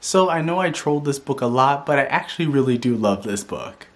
So I know I trolled this book a lot, but I actually really do love this book.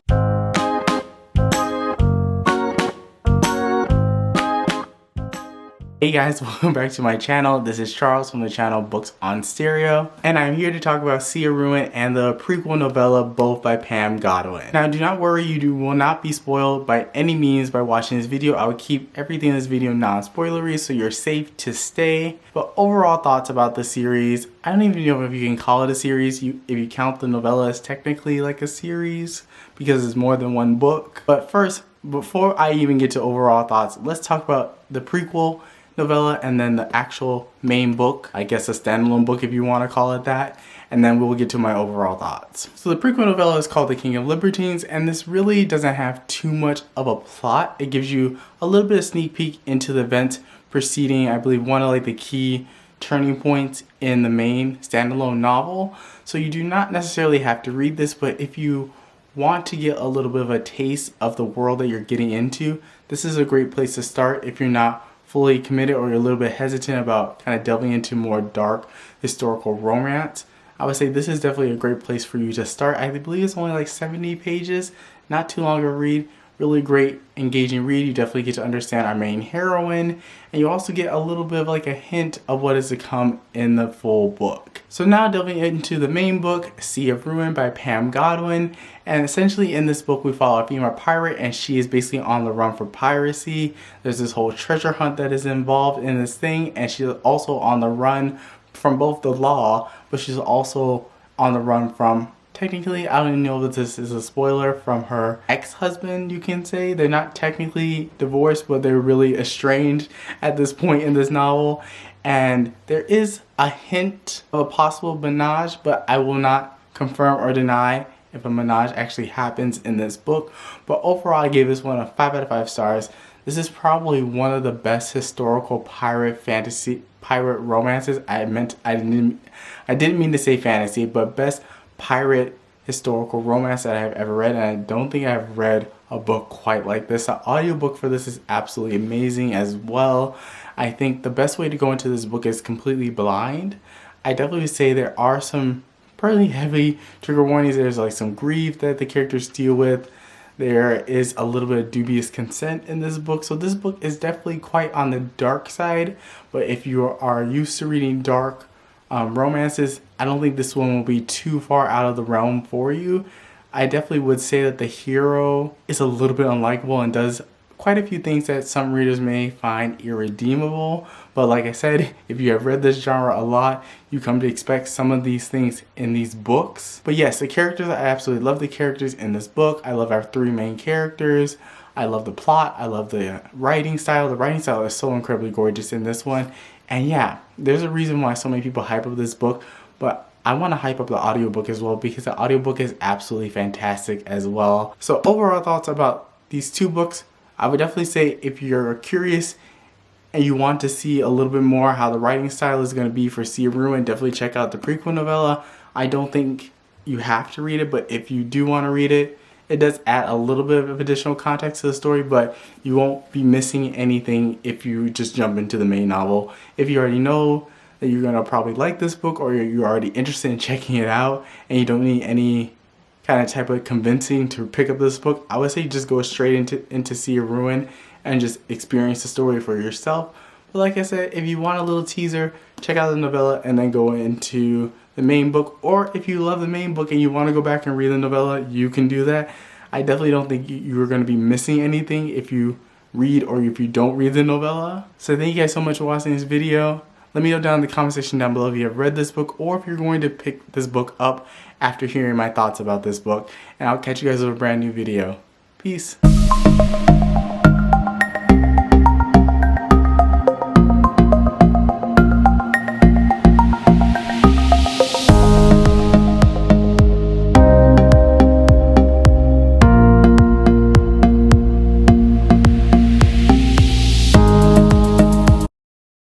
Hey guys, welcome back to my channel. This is Charles from the channel Books on Stereo, and I'm here to talk about Sea of Ruin and the prequel novella, both by Pam Godwin. Now do not worry, you will not be spoiled by any means by watching this video. I would keep everything in this video non-spoilery, so you're safe to stay. But overall thoughts about the series, I don't even know if you can call it a series. If you count the novella as technically like a series, because it's more than one book. But first, before I even get to overall thoughts, let's talk about the prequel novella and then the actual main book, I guess a standalone book if you want to call it that, and then we'll get to my overall thoughts. So the prequel novella is called The King of Libertines, and this really doesn't have too much of a plot. It gives you a little bit of sneak peek into the events preceding, I believe, one of like the key turning points in the main standalone novel. So you do not necessarily have to read this, but if you want to get a little bit of a taste of the world that you're getting into, this is a great place to start if you're not fully committed or you're a little bit hesitant about kind of delving into more dark historical romance. I would say this is definitely a great place for you to start. I believe it's only like 70 pages, not too long of a read. Really great, engaging read. You definitely get to understand our main heroine, and you also get a little bit of like a hint of what is to come in the full book. So now delving into the main book, Sea of Ruin by Pam Godwin, and essentially in this book we follow a female pirate, and she is basically on the run for piracy. There's this whole treasure hunt that is involved in this thing, and she's also on the run from both the law, but she's also on the run from, technically, I don't even know if this is a spoiler, from her ex-husband, you can say. They're not technically divorced, but they're really estranged at this point in this novel. And there is a hint of a possible menage, but I will not confirm or deny if a menage actually happens in this book. But overall, I gave this one a 5 out of 5 stars. This is probably one of the best historical pirate romances. I didn't mean to say fantasy, but best pirate historical romance that I've ever read, and I don't think I've read a book quite like this. The audiobook for this is absolutely amazing as well. I think the best way to go into this book is completely blind. I definitely say there are some pretty heavy trigger warnings. There's like some grief that the characters deal with. There is a little bit of dubious consent in this book. So this book is definitely quite on the dark side, but if you are used to reading dark romances, I don't think this one will be too far out of the realm for you. I definitely would say that the hero is a little bit unlikable and does quite a few things that some readers may find irredeemable. But like I said, if you have read this genre a lot, you come to expect some of these things in these books. But yes, the characters, I absolutely love the characters in this book. I love our 3 main characters. I love the plot. I love the writing style. The writing style is so incredibly gorgeous in this one. And yeah, there's a reason why so many people hype up this book, but I want to hype up the audiobook as well, because the audiobook is absolutely fantastic as well. So overall thoughts about these 2 books, I would definitely say if you're curious and you want to see a little bit more how the writing style is going to be for Sea of Ruin, definitely check out the prequel novella. I don't think you have to read it, but if you do want to read it, it does add a little bit of additional context to the story, but you won't be missing anything if you just jump into the main novel. If you already know that you're going to probably like this book, or you're already interested in checking it out and you don't need any kind of type of convincing to pick up this book, I would say just go straight into Sea of Ruin and just experience the story for yourself. But like I said, if you want a little teaser, check out the novella and then go into the main book. Or if you love the main book and you want to go back and read the novella, you can do that. I definitely don't think you're going to be missing anything if you read or if you don't read the novella. So thank you guys so much for watching this video. Let me know down in the comment section down below if you have read this book or if you're going to pick this book up after hearing my thoughts about this book. And I'll catch you guys with a brand new video. Peace.